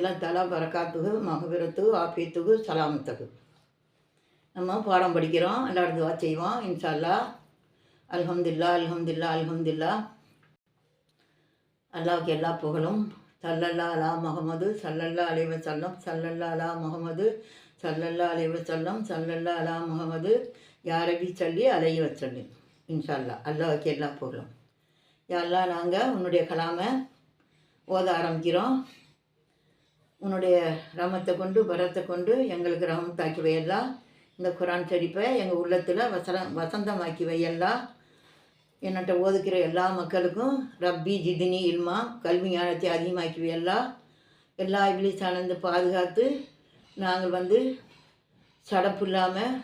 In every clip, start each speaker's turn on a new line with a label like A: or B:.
A: எல்லாம் தலா பரக்காத்துகு மகபிரத்து ஆஃபியத்துகு சலாமத்துக்கு நம்ம பாடம் படிக்கிறோம். எல்லாரும் துவா செய்வோம். இன்ஷா அல்லாஹ். அல்ஹம்துலில்லாஹ் அல்ஹம்துலில்லாஹ் அல்ஹம்துலில்லாஹ். அல்லாஹ்வுக்கு எல்லா புகழும். ஸல்லல்லாஹு அலா முஹம்மது ஸல்லல்லாஹு அலைஹி வஸல்லம் ஸல்லல்லாஹு அலா முஹம்மது ஸல்லல்லாஹு அலைஹி வஸல்லம் ஸல்லல்லாஹு அலா முஹம்மது யா ரப்பி ஸல்லி அலைஹி வஸல்லம். இன்ஷா அல்லாஹ். அல்லாஹ்வுக்கு எல்லா புகழும். யா அல்லாஹ், நாங்கள் உன்னுடைய கலாமை ஓத ஆரம்பிக்கிறோம். உன்னுடைய ரமத்தை கொண்டு பரத்தை கொண்டு எங்களுக்கு ரமத்தாக்கி வையெல்லாம். இந்த குரான் ஷரீஃபை எங்கள் உள்ளத்தில் வசந்தமாக்கி வையெல்லாம். என்னட்ட ஓதுக்கிற எல்லா மக்களுக்கும் ரப்பி ஜிதினி இல்மா கல்வி ஞானத்தை அதிகமாக்கி வையெல்லாம். எல்லா இப்லீஸானந்து பாதுகாத்து நாங்கள் சடப்பு இல்லாமல்,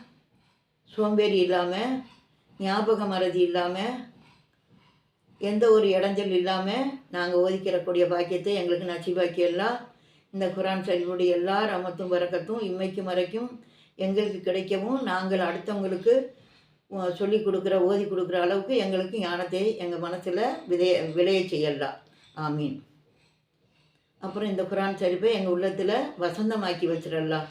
A: சோம்பேறி இல்லாமல், ஞாபக மறதி இல்லாமல், எந்த ஒரு இடைஞ்சல் இல்லாமல் நாங்கள் ஓதிக்கிறக்கூடிய பாக்கியத்தை எங்களுக்கு நசிபாக்கியெல்லாம். இந்த குரான் ஷரீஃபுடைய எல்லா ரமத்தும் பரக்கத்தும் இம்மைக்கு மறைக்கும் எங்களுக்கு கிடைக்கவும், நாங்கள் அடுத்தவங்களுக்கு சொல்லி கொடுக்குற ஓதி கொடுக்குற அளவுக்கு எங்களுக்கு ஞானத்தை எங்கள் மனசில் விளைய செய்யலாம். ஆமீன். அப்புறம் இந்த குரான் ஷரீஃபை எங்கள் உள்ளத்தில் வசந்தமாக்கி வச்சிடலாம்.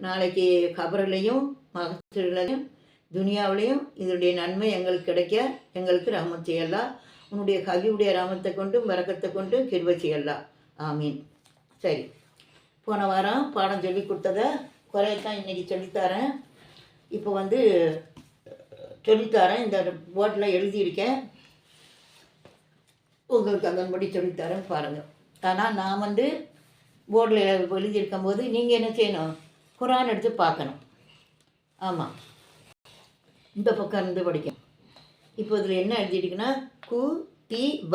A: நாளைக்கு கபரிலையும் மகசூலையும் துனியாவிலையும் இதனுடைய நன்மை எங்களுக்கு கிடைக்க எங்களுக்கு ரஹமத் செய்யலாம். உன்னுடைய கவியுடைய ரமத்தை கொண்டும் பரக்கத்தை கொண்டு கிருபை செய்யலாம். ஆமீன். சரி, போன வாரம் பாடம் சொல்லி கொடுத்ததை குறையத்தான் இன்றைக்கி சொல்லித்தரேன். இப்போ சொல்லித்தரேன். இந்த போர்டில் எழுதியிருக்கேன். உங்களுக்கு அதன்படி சொல்லித்தரேன் பாருங்கள். ஆனால் நான் போர்டில் எழுதியிருக்கும் போது நீங்கள் என்ன செய்யணும்? குரான் எடுத்து பார்க்கணும். ஆமாம், இந்த பக்கம் இருந்து படிக்கணும். இப்போ இதில் என்ன எழுதியிருக்குன்னா குத்திப.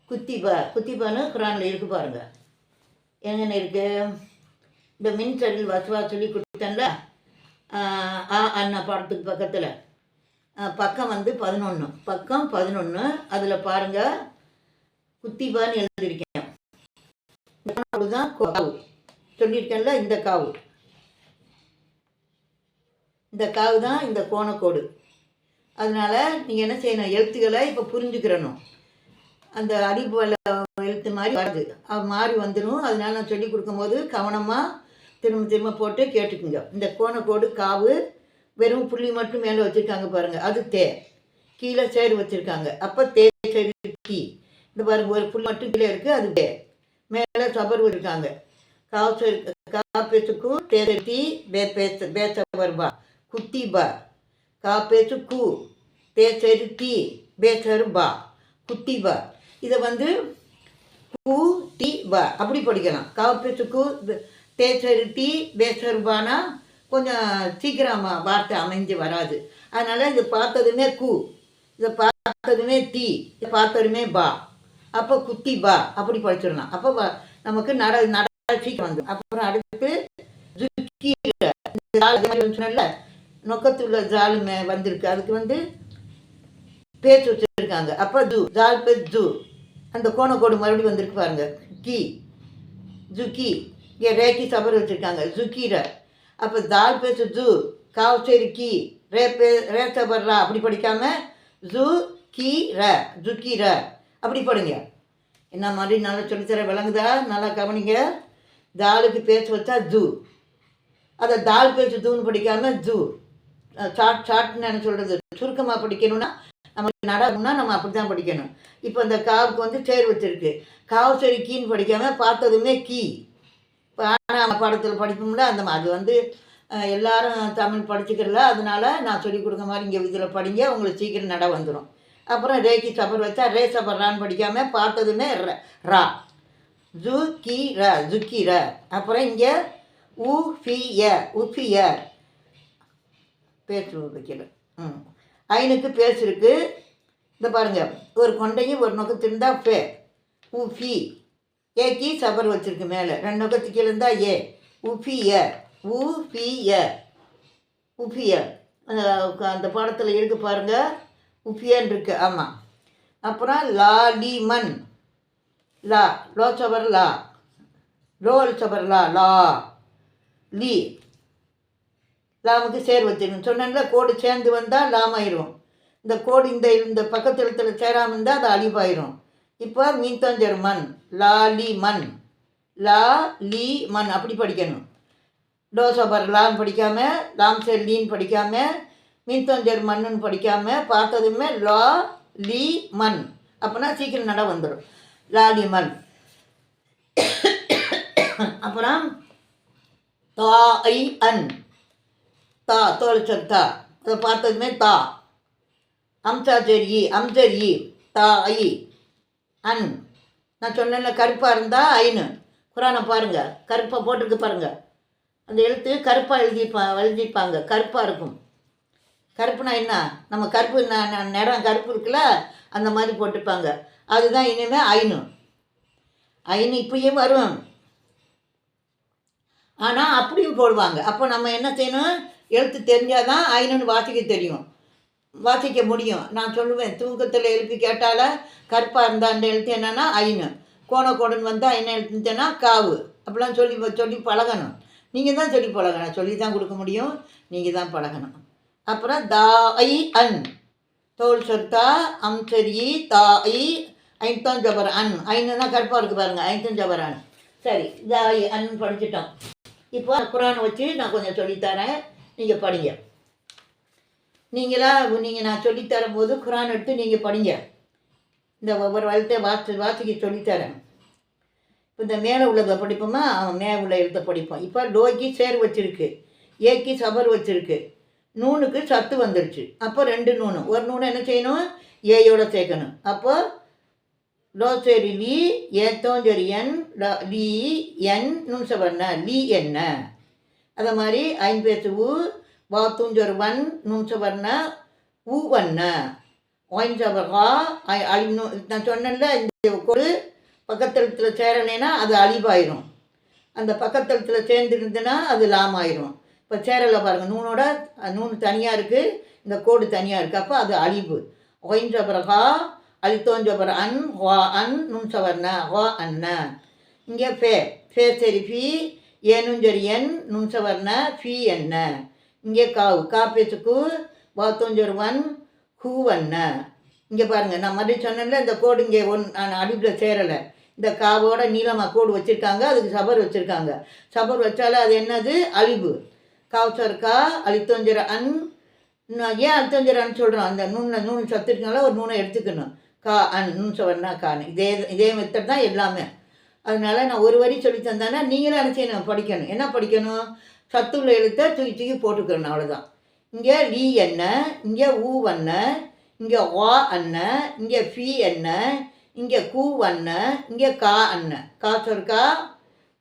A: குத்திபான்னு குரானில் இருக்குது பாருங்கள். என்னென்ன இருக்குது? இந்த மின்சரில் வசுவா சொல்லி கொடுத்தேன்ல, அண்ணா பாடத்துக்கு பக்கத்தில் பக்கம் 11. பக்கம் 11. அதில் பாருங்கள், குத்திபான்னு எழுதியிருக்கேன். தான் காவு சொல்லியிருக்கேன்ல, இந்த காவு தான் இந்த கோணக்கோடு. அதனால் நீங்கள் என்ன செய்யணும்? எழுத்துக்களை இப்போ புரிஞ்சுக்கிறணும். அந்த அடிப்பல எழுத்து மாதிரி வருது, அது மாறி வந்துடும். அதனால நான் சொல்லி கொடுக்கும்போது கவனமாக திரும்ப போட்டு கேட்டுக்குங்க. இந்த கோணக்கோடு காவு வெறும் புள்ளி மட்டும் மேலே வச்சுருக்காங்க பாருங்கள், அது தே. கீழே சேரு வச்சுருக்காங்க, அப்போ தே சேரு டீ. இந்த பாருங்க, ஒரு புள்ளி மட்டும் கீழே இருக்குது, அது தே. மேலே சபர் வச்சுருக்காங்க. காப்பேசுக்கு தே டீ பேசபர்பா குத்திபா. காப்பேசு தே சேரு டீ பேசருபா குத்திபா. இதை கு டி பா அப்படி படிக்கலாம். காப்பேசுக்கு தேசரு டீ பேசருபானா கொஞ்சம் சீக்கிரமாக வார்த்தை அமைஞ்சு வராது. அதனால் இது பார்த்ததுமே கு, இதை பார்த்ததுமே டீ, இதை பார்த்ததுமே பா. அப்போ குத்தி பா அப்படி படிச்சிடலாம். அப்போ நமக்கு நட சீக்கிரம் வந்து. அப்புறம் அடுத்து சொன்னல நொக்கத்துள்ள ஜாலுமே வந்திருக்கு, அதுக்கு பேச்சு வச்சுருக்காங்க. அப்போ ஜால் பேஸ் ஜூ. அந்த கோணக்கோடு மறுபடியும் வந்திருக்கு பாருங்க, கி ஜுக்கி. இங்கே ரேக்கி சபர் வச்சுருக்காங்க, ஜுக்கீர. அப்போ தால் பேசு ஜூ, காவ் சரி கி, ரே சபர்ரா அப்படி படிக்காமல் ஜூ கி ர ஜுக்கீர அப்படி படிங்க. என்ன மாதிரி நல்லா சொல்லித்தர விளங்குதா? நல்லா கவனிங்க. தாலுக்கு பேச்சு வச்சா ஜூ, அதை தால் பேச்சு ஜூன்னு படிக்காமல் ஜூ. சாட்னு என்ன சொல்கிறது, சுருக்கமாக படிக்கணும்னா நமக்கு நடக்கும்னா நம்ம அப்படி தான் படிக்கணும். இப்போ இந்த காவுக்கு சேர் வச்சுருக்கு, காவு சரி கீன்னு படிக்காமல் பார்த்ததுமே கீ. இப்போ ஆனால் பாடத்தில் படிப்போம்ல, அது எல்லாரும் தமிழ் படிச்சுக்கிறல. அதனால நான் சொல்லிக் கொடுக்க மாதிரி இங்கே இதில் படிங்க, உங்களுக்கு சீக்கிரம் நட வந்துடும். அப்புறம் ரேக்கி சபர் வச்சா ரே சபர் ரான்னு படிக்காமல் பார்த்ததுமே ரா ஜு கி ர ஜுக்கி ர. அப்புறம் இங்கே உஃபிய பேச்சு வைக்கல. ஐனுக்கு பேசு இருக்குது. இந்த பாருங்கள், ஒரு கொண்டையும் ஒரு நொக்கத்து இருந்தால் ஃபே. உஃபி. ஏக்கி சபர் வச்சுருக்கு மேலே, 2 நொக்கத்து கீழே இருந்தால் ஏ. உஃபிய உஃபிய. அந்த பாடத்தில் இருக்கு பாருங்கள், உஃபியன் இருக்கு. ஆமாம். அப்புறம் லாலிமன். லா லோ சபர் லா, லோல் சபர் லா லா லீ. லாமுக்கு சேர் வச்சுருக்கணும் சொன்னேன்ல, கோடு சேர்ந்து வந்தால் லாம் ஆயிரும். இந்த கோடு இந்த பக்கத்து எழுத்தில் சேராமல் இருந்தால் அது அழிவாயிரும். இப்போ மீன்தொஞ்சர் மண், லாலி மண், லா லீ மண் அப்படி படிக்கணும். டோசபர் லான்னு படிக்காமல், லாம் செல் லீன்னு படிக்காமல், மீன்தொஞ்சர் மண்ணுன்னு படிக்காமல், பார்த்ததுமே லா லீ மண் அப்படின்னா சீக்கிரம் நட வந்துடும். லாலி மண். அப்புறம் தா ஐ அன், தா தோல் சொல் தா, அதை பார்த்ததுமே தா. அம்சர் இ தா ஐ அன். நான் சொன்னேன்ல கருப்பாக இருந்தால் ஐனு. குரானை பாருங்கள், கருப்பாக போட்டிருக்கு பாருங்கள். அந்த எழுத்து கருப்பாக எழுதிப்பாங்க, கருப்பாக இருக்கும். கருப்புனா என்ன, நம்ம கருப்பு நிறம் கருப்பு இருக்குல்ல, அந்த மாதிரி போட்டுப்பாங்க. அதுதான் இனிமேல் ஐனு. ஐனு இப்பயும் வரும், ஆனால் அப்படியும் போடுவாங்க. அப்போ நம்ம என்ன செய்யணும், எழுத்து தெரிஞ்சால் தான் ஐனுன்னு வாசிக்க தெரியும், வாசிக்க முடியும். நான் சொல்லுவேன், தூக்கத்தில் எழுப்பி கேட்டால கருப்பாக இருந்தால் அந்த எழுத்து என்னென்னா ஐனு, கோணக்கோடுன்னு வந்தால் என்ன எழுத்துன்னா காவு. அப்படிலாம் சொல்லி பழகணும். நீங்கள் தான் சொல்லி பழகணும், சொல்லி தான் கொடுக்க முடியும், நீங்கள் தான் பழகணும். அப்புறம் தா ஐ அன், தோல் சொத்தா அம்சரி தா ஐ ஐந்தம் ஜபர் அன். ஐந்துன்னா கருப்பாக இருக்குது பாருங்கள், ஐந்தம் ஜபர் அன். சரி, தா ஐ அன் படிச்சிட்டோம். இப்போ குரானை வச்சு நான் கொஞ்சம் சொல்லித்தரேன், நீங்கள் படிங்க. நீங்கள் நான் சொல்லித்தரும் போது குரான் எடுத்து நீங்கள் படிங்க. இந்த ஒவ்வொரு எழுத்தை வாசிக்க சொல்லித்தரேன். இப்போ இந்த மேலே உள்ளதை படிப்போமா, அவன் மேலே உள்ள எழுத்தை படிப்போம். இப்போ லோக்கி சேர் வச்சுருக்கு, ஏக்கி சபர் வச்சுருக்கு, நூனுக்கு சத்து வந்துருச்சு. அப்போ 2 நூனு, ஒரு நூனை என்ன செய்யணும், ஏயோட சேர்க்கணும். அப்போ லோ சரி லீ, ஏத்தோஞ்சரி என், லீ என் நுண் சபர்ன லீ என்ன. அதை மாதிரி ஐம்பேசு ஊ, வாத்தூஞ்சொரு வன் நுண் சபர்ன ஊ வண்ண, ஒயின் சபர்கா அழினு. நான் சொன்னேன்ல, இந்த ஒரு பக்கத்தெழுத்தில் சேரலைன்னா அது அழிவாயிரும், அந்த பக்கத்தெழுத்தில் சேர்ந்துருந்துன்னா அது லாமாயிரும். இப்போ சேரலை பாருங்கள், நூனோட நூன் தனியாக இருக்குது, இந்த கோடு தனியாக இருக்குது, அப்போ அது அழிவு. ஒயின் சபரகா அழித்தோஞ்சபர் அன் வா அன் நுண் சவர்ன வா அன்ன. இங்கே ஃபே சரி ஃபி, ஏனுஞ்சரி என் நுண் சவர்ன ஃபி என்ன. இங்கே காவு காப்பேசுக்கு வாத்தோஞ்சர் வன் ஹூவண்ண. இங்கே பாருங்கள், நான் மறுபடியும் சொன்னேன்ல, இந்த கோடு இங்கே அழிவில் சேரலை, இந்த காவோட நீளமாக கோடு வச்சுருக்காங்க, அதுக்கு சபர் வச்சுருக்காங்க. சபர் வச்சாலும் அது என்னது, அழிவு. காவுச்சர்க்கா அழித்தோஞ்சர அன். ஏன் அழித்தோஞ்சர அன் சொல்கிறோம், அந்த நூன் சத்து இருக்கனால ஒரு நூனை எடுத்துக்கணும். கா அன் நூன் சவர்னா கான். இதே மெத்தட் தான் எல்லாமே. அதனால நான் ஒரு வரி சொல்லி தந்தானே, நீங்களும் என்ன செய்யணும், படிக்கணும். என்ன படிக்கணும், சத்துள்ள எழுத்தை தூக்கி போட்டுக்கணும், அவ்வளோதான். இங்கே லீ என்ன, இங்கே ஊ வண்ண, இங்கே வா அண்ண, இங்கே ஃபி என்ன, இங்கே கூ வண்ண, இங்கே கா அண்ண. கா சொற்கா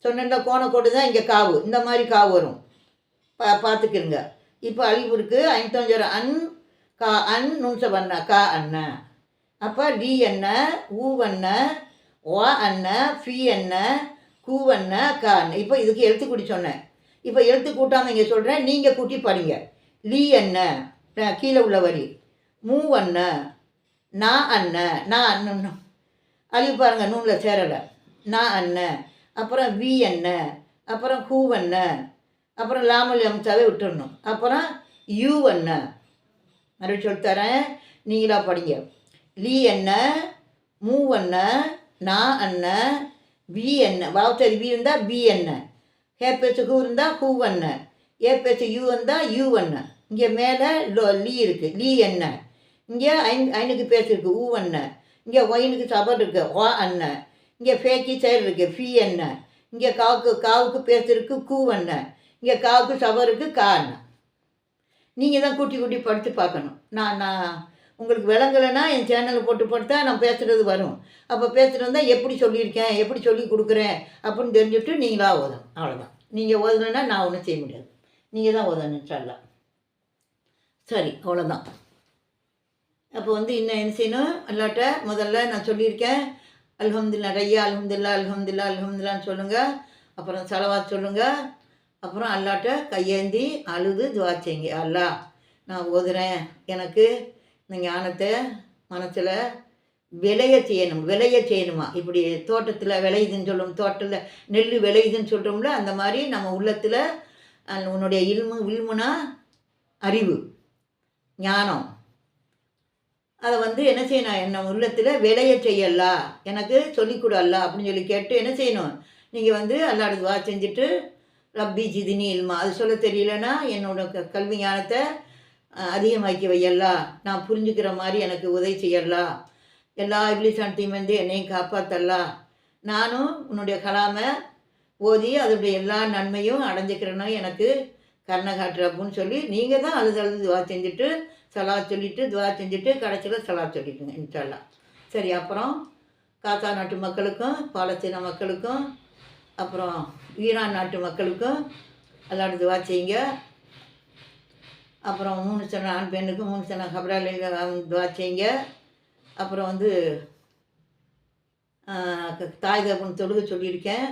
A: சொன்ன கோணக்கோடு தான் இங்கே காவு, இந்த மாதிரி காவு வரும், பார்த்துக்கிருங்க. இப்போ அழிவு இருக்குது, ஐந்தோஞ்சர அன் கா அன் நுண்ச வண்ண கா அண்ண. அப்போ லீ என்ன, ஊ வண்ண, வா அண்ண, ஃபி என்ன, கூ வண்ண, கா அண்ண. இப்போ இதுக்கு எழுத்து கூட்டி சொன்னேன். இப்போ எழுத்து கூட்டாமல் இங்கே சொல்கிறேன், நீங்கள் கூட்டி படிங்க. லீ என்ன கீழே உள்ள வரி, மூ அண்ண, நான் அண்ண, நான் அண்ணன் அழிவு பாருங்கள், நூனில் சேரலை, நான் அண்ண. அப்புறம் வி என்ன, அப்புறம் ஹூ அண்ண, அப்புறம் லாமல் அம்சாவே விட்டுடணும். அப்புறம் யூ அண்ண. மறுபடியும் சொல்லித்தரேன், நீங்களாக படிங்க. லீ என்ன, மூ அண்ண, நான் அண்ண, வி என்ன. வாவுச்சரி வி இருந்தால் பி என்ன, ஹே பேச்சு ஹூ இருந்தால் ஹூ அண்ண, ஏ பேச்சு யூ இருந்தால் யூ அண்ண. இங்கே மேலே லீ இருக்குது, லீ என்ன. இங்கே ஐனுக்கு பேசு இருக்குது, ஊ அண்ண. இங்கே ஒயினுக்கு சபர் இருக்குது, வா அண்ண. இங்கே ஃபேக்கி செயல் இருக்குது, ஃபி என்ன. இங்கே காவுக்கு பேசு இருக்குது, கூ அண்ண. இங்கே காவுக்கு சபர் இருக்குது, கா அண்ண. நீங்கள் தான் கூட்டி படித்து பார்க்கணும். நான் உங்களுக்கு விளங்கலைன்னா என் சேனலில் போட்டு படுத்தா நான் பேசுகிறது வரும். அப்போ பேசுகிறது வந்தால் எப்படி சொல்லியிருக்கேன், எப்படி சொல்லி கொடுக்குறேன் அப்படின்னு தெரிஞ்சுட்டு நீங்களாக ஓதணும், அவ்வளோதான். நீங்கள் ஓதலைன்னா நான் ஒன்றும் செய்ய முடியாது, நீங்கள் தான் ஓதணும் இன்ஷால்லா. சரி, அவ்வளோதான். அப்போ இன்னும் என்ன செய்யணும், அல்லாட்ட முதல்ல நான் சொல்லியிருக்கேன், அல்ஹம்துலில்லாஹ் நிறையா அல்ஹம்துலில்லாஹ் அல்ஹம்துலில்லாஹ் அல்ஹம்துலில்லாஹ்னு சொல்லுங்கள். அப்புறம் சலவாத் சொல்லுங்கள். அப்புறம் அல்லாட்ட கையேந்தி அழுது துவா செய்யுங்க. அல்லா, நான் ஓதுறேன், எனக்கு இந்த ஞானத்தை மனசில் விளைய செய்யணுமா. இப்படி தோட்டத்தில் விளையுதுன்னு சொல்லுவோம், தோட்டத்தில் நெல் விளையுதுன்னு சொல்கிறோம்ல, அந்த மாதிரி நம்ம உள்ளத்தில் உன்னுடைய இல்முனா அறிவு, ஞானம், அதை வந்து என்ன செய்யணும், என்ன உள்ளத்தில் விளைய செய்யல்லா, எனக்கு சொல்லிக் கொடு அல்லா அப்படின்னு சொல்லி கேட்டு என்ன செய்யணும், நீங்கள் வந்து அல்லாஹ்ட துவா செஞ்சுட்டு ரப்பி ஜிதினி இல்மா, அது சொல்ல தெரியலன்னா என்னோட கல்வி ஞானத்தை அதிகமாக்கி வையல்லா, நான் புரிஞ்சுக்கிற மாதிரி எனக்கு உதவி செய்யல்லா, எல்லா இப்லீஸான் வந்து என்னையும் காப்பாத்தல்லா, நானும் உன்னுடைய கலாமை ஓதி அதனுடைய எல்லா நன்மையும் அடைஞ்சிக்கிறேன்னா எனக்கு கருணை காட்டுற அப்படின்னு சொல்லி நீங்கள் தான் அழுது அழுது துவா செஞ்சுட்டு சலாத் சொல்லிவிட்டு துவா செஞ்சுட்டு கடைசியில் சலாத் சொல்லிட்டுங்க இன்ஷா அல்லாஹ். சரி, அப்புறம் காசா நாட்டு மக்களுக்கும் பாலஸ்தீன மக்களுக்கும் அப்புறம் ஈரான் நாட்டு மக்களுக்கும் அல்லாஹ்ட துவா செய்யுங்க. அப்புறம் 3 சன ஆண் பெண்ணுக்கு 3 சன கபராலையில் துவா செய்யுங்க. அப்புறம் வந்து தாய் தகப்பன் தொழுக சொல்லியிருக்கேன்.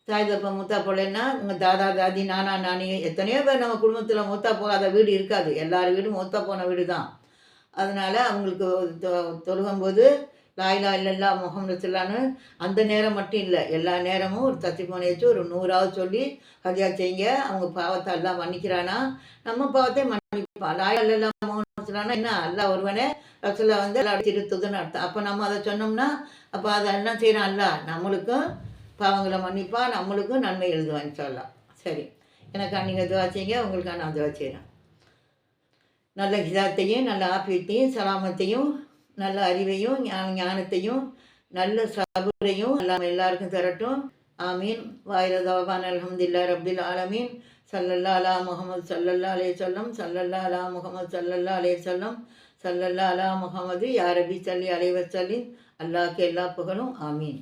A: தாய் தகப்பன் மூத்தா போகலைன்னா உங்கள் தாதா தாதி நானா நானி எத்தனையோ பேர் நம்ம குடும்பத்தில் மூத்தா போகாத வீடு இருக்காது, எல்லார் வீடும் மூத்தா போன வீடு தான். அதனால் அவங்களுக்கு தொழுகும்போது லா இலாஹ இல்லல்லாஹ் முஹம்மது ரசூலுல்லாஹ்னு அந்த நேரம் மட்டும் இல்லை, எல்லா நேரமும் ஒரு தஸ்பீஹ் வச்சு ஒரு 100ஆவது சொல்லி ஹதியா செய்யுங்க. அவங்க பாவத்தை அல்லாஹ் மன்னிக்கிறானா, நம்ம பாவத்தை மன்னிப்பான். லா இலாஹ இல்லல்லாஹ் முஹம்மது ரசூலுல்லாஹ்னா என்ன, அல்லாஹ் ஒருவனே, ரசூலுல்லாஹ் வந்து அல்லாஹ் திருத்துதுன்னு அர்த்தம். அப்போ நம்ம அதை சொன்னோம்னா அப்போ அதை என்ன செய்கிறான், அல்லாஹ் நம்மளுக்கும் பாவங்களை மன்னிப்பான், நம்மளுக்கும் நன்மை எழுதுவான் இன்ஷா அல்லாஹ். சரி, எனக்கா நீங்கள் துவா செய்யுங்க, உங்களுக்காக நான் துவா செய்கிறேன். நல்ல ஹிதாயத்தையும் நல்ல ஆஃபியத்தையும் சலாமத்தையும் நல்ல அறிவையும் ஞானத்தையும் நல்ல சபுரையும் எல்லாம் எல்லாருக்கும் தரட்டும். ஆமீன். வாயிரதாவான் அல்ஹம்துலில்லாஹி ரப்பில் ஆலமீன். ஸல்லல்லாஹு அலா முஹம்மது ஸல்லல்லாஹு அலைஹி வஸல்லம். ஸல்லல்லாஹு அலா முஹம்மது ஸல்லல்லாஹு அலைஹி வஸல்லம். ஸல்லல்லாஹு அலா முஹம்மது யா ரப்பி ஸல்லி அலைஹி வஸல்லிம். அல்லாஹ்க்கு எல்லா புகழும். ஆமீன்.